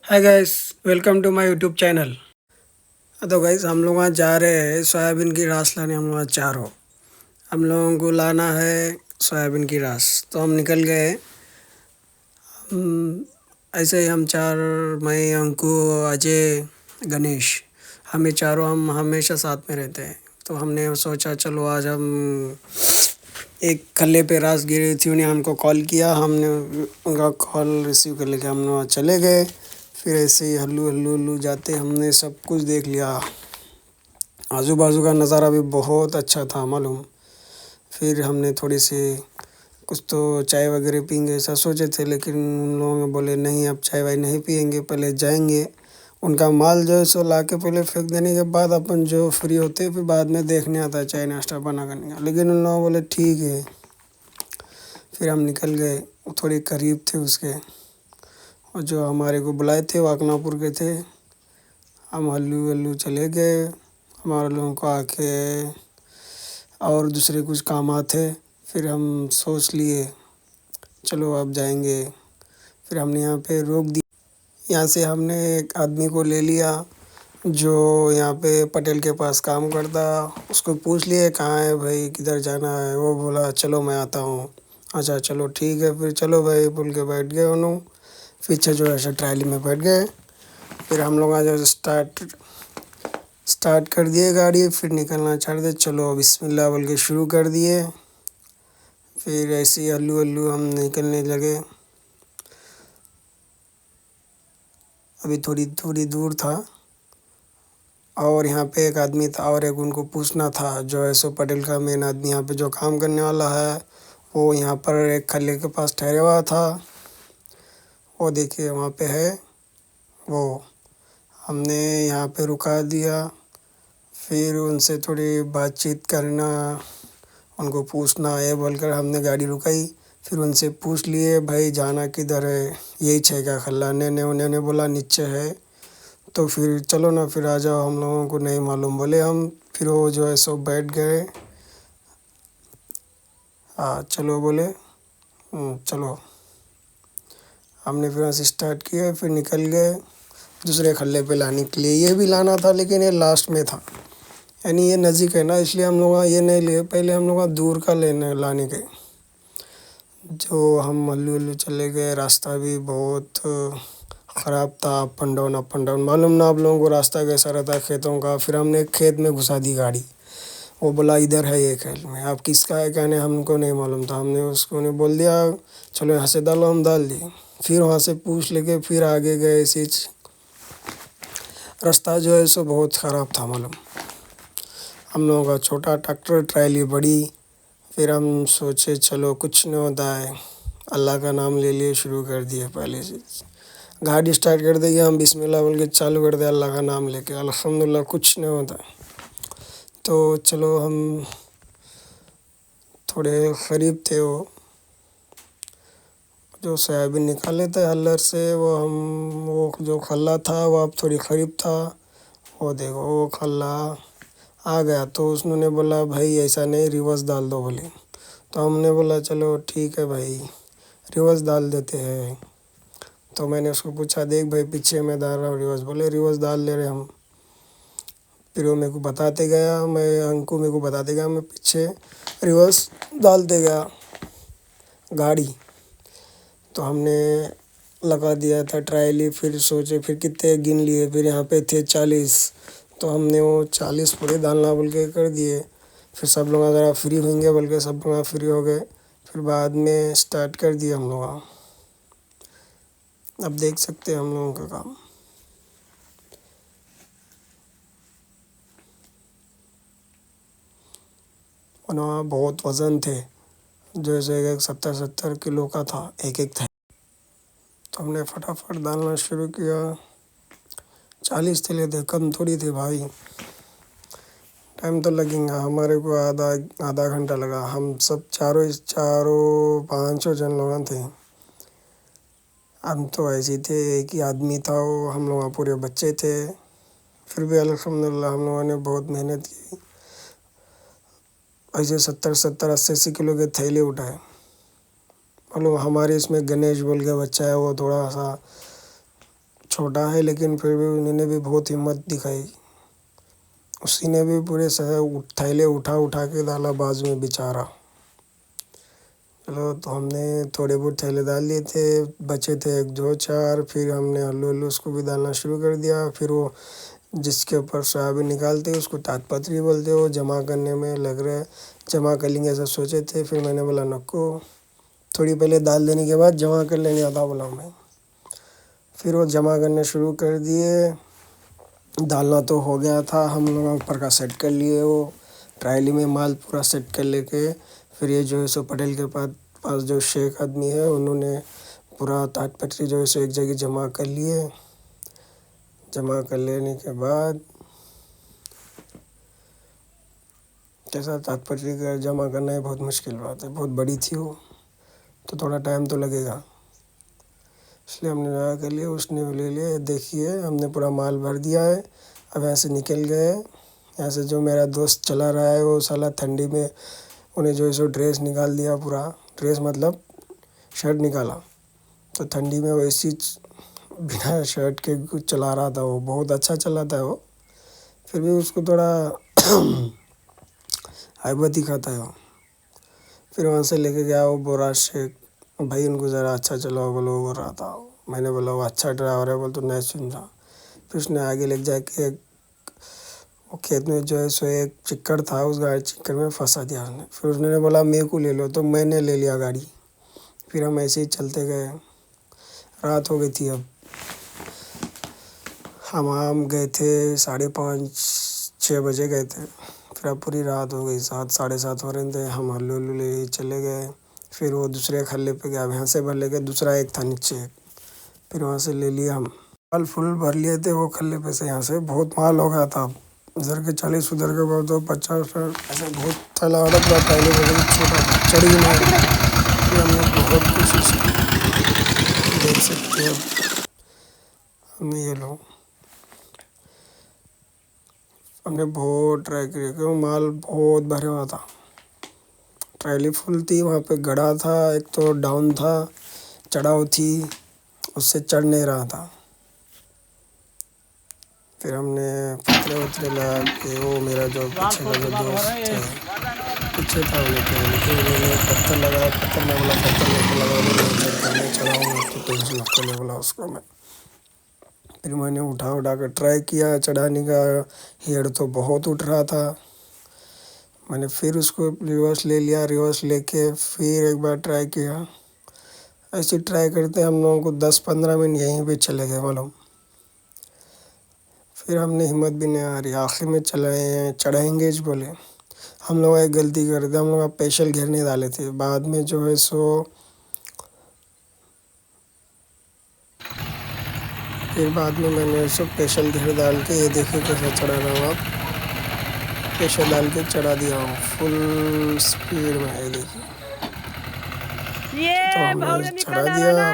Hi guys, welcome to my YouTube channel. तो guys हम लोग आज जा रहे हैं सोयाबीन की रास लाने। हम लोग आज चारों हम लोगों को लाना है सोयाबीन की रास। तो हम निकल गए। ऐसे ही हम चार, मैं, अंकु, अजय, गणेश, हमें चारों हम हमेशा साथ में रहते हैं। तो हमने सोचा चलो आज हम एक खल्ले पे रास गिरी थी, उन्हें हमको कॉल किया, हमने उनका कॉल रिसीव कर लेके हम लोग चले गए। फिर ऐसे ही हल्लू हल्लू हल्लू जाते हमने सब कुछ देख लिया। आजू बाजू का नज़ारा भी बहुत अच्छा था मालूम। फिर हमने थोड़ी सी कुछ तो चाय वगैरह पियेंगे ऐसा सोचे थे, लेकिन उन लोगों ने बोले नहीं अब चाय वाय नहीं पियेंगे, पहले जाएंगे। उनका माल जो है सो ला के पहले फेंक देने के बाद अपन जो फ्री होते फिर बाद में देखने आता है चाय नाश्ता बना करने का। लेकिन उन लोगों बोले ठीक है। फिर हम निकल गए, थोड़ी करीब थे उसके, और जो हमारे को बुलाए थे वो अकनापुर के थे। हम हल्लू हल्लू चले गए। हमारे लोगों को आके और दूसरे कुछ काम आते। फिर हम सोच लिए चलो अब जाएंगे। फिर हमने यहाँ पे रोक दी। यहाँ से हमने एक आदमी को ले लिया जो यहाँ पे पटेल के पास काम करता। उसको पूछ लिए कहाँ है भाई, किधर जाना है। वो बोला चलो मैं आता हूँ। अच्छा चलो ठीक है, फिर चलो भाई बोल के बैठ गए उन्होंने। पीछे जो है सो ट्राली में बैठ गए। फिर हम लोग आज स्टार्ट कर दिए गाड़ी। फिर निकलना चाह रहे थे, चलो बिस्मिल्लाह बोल के शुरू कर दिए। फिर ऐसे ही हल्लू हल्लू हम निकलने लगे। अभी थोड़ी थोड़ी दूर था और यहाँ पे एक आदमी था और एक उनको पूछना था, जो है सो पटेल का मेन आदमी यहाँ पे जो काम करने वाला है वो यहाँ पर एक खल्ले के पास ठहरा हुआ था। वो देखिए वहाँ पे है वो। हमने यहाँ पे रुका दिया। फिर उनसे थोड़ी बातचीत करना, उनको पूछना है बोलकर हमने गाड़ी रुकाई। फिर उनसे पूछ लिए भाई जाना किधर है, यही है क्या खल्ला ने उन्होंने बोला नीचे है। तो फिर चलो ना फिर आ जाओ, हम लोगों को नहीं मालूम बोले हम। फिर वो जो है सो बैठ गए। हाँ चलो बोले। चलो हमने फिर वहाँ से स्टार्ट किया। फिर निकल गए दूसरे खल्ले पे लाने के लिए। ये भी लाना था लेकिन ये लास्ट में था, यानी ये नज़दीक है ना, इसलिए हम लोग ये नहीं लिए। पहले हम लोग दूर का लेने लाने के। जो हम हल्लू हल्लू चले गए। रास्ता भी बहुत ख़राब था, अप एंड डाउन मालूम ना आप लोगों को रास्ता कैसा रहता है खेतों का। फिर हमने एक खेत में घुसा दी गाड़ी। वो बोला इधर है ये खेत में, अब किसका है क्या नहीं हमको नहीं मालूम था। हमने उसको ने बोल दिया चलो यहाँ से डालो, हम डाल दिए। फिर वहाँ से पूछ लेके फिर आगे गए। इसी रास्ता जो है सो बहुत ख़राब था मालूम। हम लोगों का छोटा ट्रैक्टर, ट्रैली बड़ी। फिर हम सोचे चलो कुछ नहीं होता है, अल्लाह का नाम ले लिए, शुरू कर दिए। पहले से गाड़ी स्टार्ट कर देंगे हम, बिस्मिल्लाह बोल के चालू कर दे अल्लाह का नाम लेके, अल्हम्दुलिल्लाह कुछ नहीं होता। तो चलो हम थोड़े करीब थे। वो जो सोयाबीन निकाले थे हल्लर से, वो जो खल्ला था वो अब थोड़ी करीब था। वो देखो वो खल्ला आ गया। तो उसने बोला भाई ऐसा नहीं, रिवर्स डाल दो बोले। तो हमने बोला चलो ठीक है भाई रिवर्स डाल देते हैं। तो मैंने उसको पूछा देख भाई पीछे मैं डाल रहा हूँ रिवर्स, बोले रिवर्स डाल ले रहे हम। फिर वो मेरे को बताते गया, मैं अंकु मेरे को बताते गया, मैं पीछे रिवर्स डालते गया गाड़ी। तो हमने लगा दिया था ट्रायली। फिर सोचे फिर कितने गिन लिए, फिर यहाँ पे थे 40। तो हमने वो 40 पूरे डालना बोल के कर दिए। फिर सब लोग ज़रा फ्री होंगे बोल के सब लोग फ्री हो गए। फिर बाद में स्टार्ट कर दिया हम लोग। अब देख सकते हैं हम लोगों का काम। और वहाँ बहुत वज़न थे, जैसे एक 70-70 किलो का था एक एक था। तो हमने फटाफट डालना शुरू किया। 40 थैले थे, कम थोड़ी थे भाई। टाइम तो लगेगा, हमारे को आधा आधा घंटा लगा। हम सब चारों चारों पाँचों जन लोग थे। हम तो ऐसे थे, एक ही आदमी था वो, हम लोग पूरे बच्चे थे। फिर भी अल्हम्दुलिल्लाह हम लोगों ने बहुत मेहनत की। ऐसे 70-70 80-80 किलो के थैले उठाए। मतलब हमारे इसमें गणेश बोल के बच्चा है, वो थोड़ा सा چھوٹا ہے لیکن پھر بھی انہوں نے بھی بہت ہمت دکھائی. اسی نے بھی پورے تھیلے اٹھا کے ڈالا بازو میں بیچارہ. چلو تو ہم نے تھوڑے بہت تھیلے ڈال لیے تھے، بچے تھے ایک دو چار، پھر ہم نے ہلو ہلو اس کو بھی ڈالنا شروع کر دیا. پھر وہ جس کے اوپر سویابین نکالتے اس کو تات پتری بولتے، وہ جمع کرنے میں لگ رہے، جمع کر لیں گے ایسا سوچے تھے. پھر میں نے بولا نکو، تھوڑی پہلے ڈال دینے کے بعد جمع کر لینے آتا بولا میں. پھر وہ جمع کرنے شروع کر دیے. ڈالنا تو ہو گیا تھا، ہم لوگ اوپر کا سیٹ کر لیے، وہ ٹرالی میں مال پورا سیٹ کر لے کے. پھر یہ جو ہے سو پٹیل کے پاس جو شیخ آدمی ہے انہوں نے پورا تات پتری جو ہے سو ایک جگہ جمع کر لیے. جمع کر لینے کے بعد کیسا تات پتری کا جمع کرنا ہے بہت مشکل بات ہے، بہت بڑی تھی وہ، تو تھوڑا ٹائم تو لگے گا. اس لیے ہم نے جمع کر لیا، اس نے لے لیا. دیکھیے ہم نے پورا مال بھر دیا ہے. اب یہاں سے نکل گئے. یہاں سے جو میرا دوست چلا رہا ہے وہ سالا ٹھنڈی میں انہیں جو ہے سو ڈریس نکال دیا، پورا ڈریس مطلب شرٹ نکالا. تو ٹھنڈی میں ویسی بنا شرٹ کے چلا رہا تھا، وہ بہت اچھا چلاتا ہے وہ. پھر بھی اس کو تھوڑا ہیبت دکھاتا ہے وہ. پھر وہاں سے لے کے گیا وہ بورا شیخ، بھائی ان کو ذرا اچھا چلاؤ بولو، وہ بول رہا تھا. میں نے بولا وہ اچھا ڈرائیور ہے بول تو نہیں سن رہا. پھر اس نے آگے لے جا کے وہ کھیت میں جو ہے سو ایک چکر تھا، اس گاڑی چکر میں پھنسا دیا اس نے. پھر اس نے بولا میرے کو لے لو، تو میں نے لے لیا گاڑی. پھر ہم ایسے ہی چلتے گئے. رات ہو گئی تھی. اب ہم گئے تھے 5:30 بجے گئے تھے. پھر اب پوری رات ہو گئی، 7 ساڑھے 7 ہو رہے تھے. ہم ہلو ہلو لے چلے گئے. پھر وہ دوسرے کھلے پہ گیا، یہاں سے بھر لے کے دوسرا ایک تھا نیچے. پھر وہاں سے لے لیا ہم، مال فل بھر لیے تھے وہ کھلے پہ سے. یہاں سے بہت مال ہو گیا تھا، ادھر کے 40، ادھر کے بہت 50، ایسے بہت تھیلا والا پورا پہلے بہت چھوٹا تھا، چڑھ ہی نہیں رہا. پھر ہم نے بہت کوشش کی. دیکھ سکتے ہو ہم نے، یہ لوگ ہم نے بہت ٹرائی کیا کہ وہ مال بہت بھرا ہوا تھا. ٹرالی فل تھی، وہاں پہ گڑھا تھا، ایک تو ڈاؤن تھا، چڑھاؤ تھی، اس سے چڑھ نہیں رہا تھا. پھر ہم نے پتھرے وتھرے لگا کے، وہ میرا جو پیچھے کا جو دوست ہے پیچھے تھا انہوں نے پتھر لگایا. پتھر میں بولا پتھر میرے کو لگا دے، میں چڑھتا نہیں، چڑھاؤں گا تو ٹینشن نکو لے بولا اس کو میں. پھر میں نے اٹھا کے ٹرائی کیا چڑھانے کا. ہیڈ تو بہت اٹھ رہا تھا. میں نے پھر اس کو ریورس لے لیا، ریورس لے کے پھر ایک بار ٹرائی کیا. ایسے ٹرائی کرتے ہم لوگوں کو 10-15 منٹ یہیں پہ چلے گئے معلوم. پھر ہم نے ہمت بھی نہیں آ رہی، آخر میں چڑھائیں گے بولے. ہم لوگ ایک غلطی کرتے، ہم لوگ اسپیشل گھیر نہیں ڈالے تھے. بعد میں جو ہے سو پھر بعد میں نے سب اسپیشل گھیر ڈال کے، یہ دیکھے کیسا چڑھا رہا ہوں. اب اسپیشل ڈال کے چڑھا دیا ہوں فل اسپیڈ میں. یہ دیکھیے تو ہم نے چڑھا دیا.